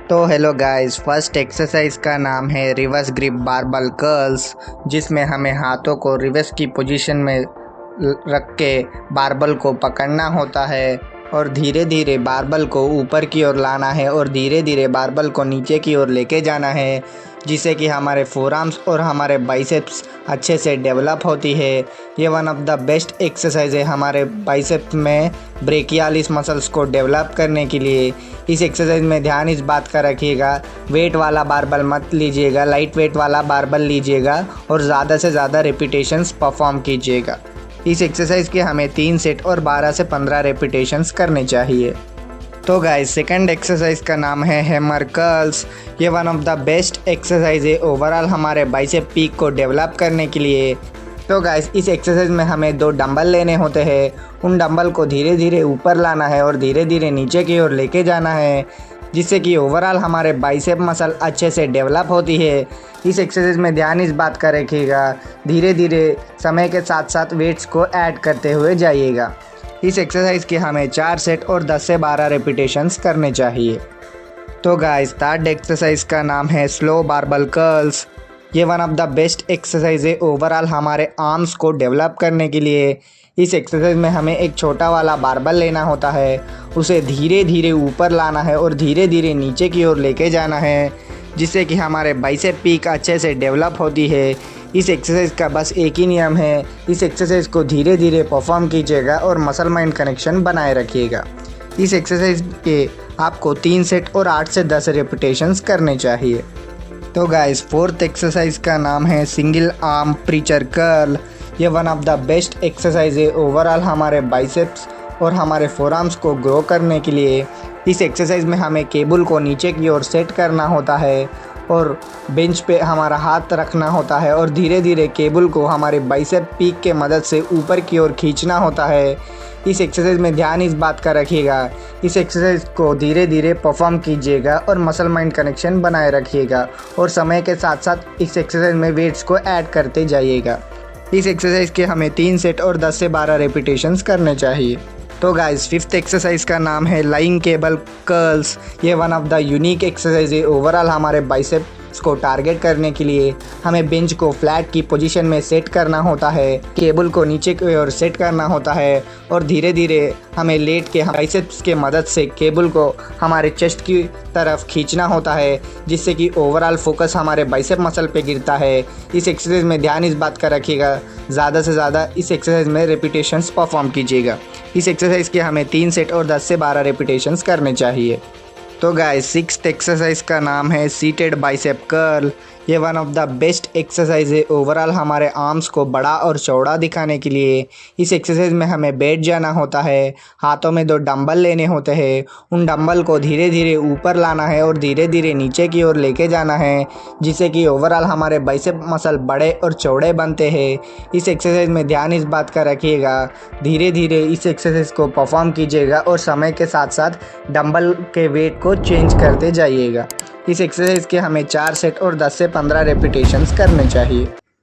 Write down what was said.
तो hello guys, first exercise का नाम है रिवर्स ग्रिप बारबल कर्ल्स, जिसमें हमें हाथों को रिवर्स की पोजीशन में रख के बारबल को पकड़ना होता है और धीरे धीरे बारबल को ऊपर की ओर लाना है और धीरे धीरे बारबल को नीचे की ओर लेके जाना है, जिससे कि हमारे फोरआर्म्स और हमारे बाइसेप्स अच्छे से डेवलप होती है। ये one of the best exercise है हमारे बाइसेप्स में ब्रेकियालिस मसल्स को डेवलप करने के लिए। इस एक्सरसाइज में ध्यान इस बात का रखिएगा, वेट वाला बारबल मत लीजिएगा, लाइट वेट वाला बारबल लीजिएगा और ज़्यादा से ज़्यादा रेपिटेशंस परफॉर्म कीजिएगा। इस एक्सरसाइज के हमें 3 सेट और 12 से 15 रेपिटेशंस करने चाहिए। तो गाइस, सेकंड एक्सरसाइज का नाम है हैमर कर्ल्स। ये one of the best exercise है ओवरऑल हमारे बाइसेप पीक को डेवलप करने के लिए। तो गाइस, इस एक्सरसाइज में हमें 2 डंबल लेने होते हैं। उन डंबल को धीरे धीरे ऊपर लाना है और धीरे धीरे नीचे की ओर लेके जाना है, जिससे कि ओवरऑल हमारे बाइसेप मसल अच्छे से डेवलप होती है। इस एक्सरसाइज में ध्यान इस बात का रखिएगा, धीरे धीरे समय के साथ साथ वेट्स को ऐड करते हुए जाइएगा। इस एक्सरसाइज के हमें 4 सेट और 10 से 12 रेपिटेशंस करने चाहिए। तो गाइस, थर्ड एक्सरसाइज का नाम है स्लो बारबल कर्ल्स। ये one of the best exercise है ओवरऑल हमारे आर्म्स को डेवलप करने के लिए। इस एक्सरसाइज में हमें एक छोटा वाला बारबल लेना होता है, उसे धीरे धीरे ऊपर लाना है और धीरे धीरे नीचे की ओर लेके जाना है, जिससे कि हमारे बाइसेप पीक अच्छे से डेवलप होती है। इस एक्सरसाइज का बस एक ही नियम है, इस एक्सरसाइज को धीरे धीरे परफॉर्म कीजिएगा और मसल माइंड कनेक्शन बनाए रखिएगा। इस एक्सरसाइज के आपको 3 सेट और 8 से 10 रेपिटेशंस करने चाहिए। तो गाइस, फोर्थ एक्सरसाइज का नाम है सिंगल आर्म प्रीचर कर्ल। ये one of the best exercise है ओवरऑल हमारे बाइसेप्स और हमारे फोरआर्म्स को ग्रो करने के लिए। इस एक्सरसाइज में हमें केबल को नीचे की ओर सेट करना होता है और बेंच पे हमारा हाथ रखना होता है और धीरे धीरे केबल को हमारे बाइसेप पीक के मदद से ऊपर की ओर खींचना होता है। इस एक्सरसाइज में ध्यान इस बात का रखिएगा, इस एक्सरसाइज को धीरे धीरे परफॉर्म कीजिएगा और मसल माइंड कनेक्शन बनाए रखिएगा और समय के साथ साथ इस एक्सरसाइज में वेट्स को ऐड करते जाइएगा। इस एक्सरसाइज के हमें 3 सेट और 10 से 12 रेपिटेशंस करने चाहिए। तो गाइस, फिफ्थ एक्सरसाइज का नाम है लाइंग केबल कर्ल्स। ये one of the unique exercise है ओवरऑल हमारे बाइसेप्स को टारगेट करने के लिए। हमें बेंच को फ्लैट की पोजीशन में सेट करना होता है, केबल को नीचे की ओर सेट करना होता है और धीरे धीरे हमें लेट के बाइसेप्स के मदद से केबल को हमारे चेस्ट की तरफ खींचना होता है, जिससे कि ओवरऑल फोकस हमारे बाइसेप मसल पे गिरता है। इस एक्सरसाइज में ध्यान इस बात का रखिएगा, ज़्यादा से ज़्यादा इस एक्सरसाइज में रेपिटेशंस परफॉर्म कीजिएगा। इस एक्सरसाइज के हमें 3 सेट और 10 से 12 रेपिटेशंस करने चाहिए। तो गाइस, सिक्स्थ एक्सरसाइज का नाम है सीटेड बाइसेप कर्ल। ये one of the best exercise है ओवरऑल हमारे आर्म्स को बड़ा और चौड़ा दिखाने के लिए। इस एक्सरसाइज में हमें बैठ जाना होता है, हाथों में 2 डंबल लेने होते हैं, उन डंबल को धीरे धीरे ऊपर लाना है और धीरे धीरे नीचे की ओर लेके जाना है, जिससे कि ओवरऑल हमारे बाइसेप मसल बड़े और चौड़े बनते हैं। इस एक्सरसाइज में ध्यान इस बात का रखिएगा, धीरे धीरे इस एक्सरसाइज को परफॉर्म कीजिएगा और समय के साथ साथ डंबल के वेट को चेंज करते जाइएगा। इस एक्सरसाइज के हमें 4 सेट और 10 से 15 रेपिटेशंस करने चाहिए।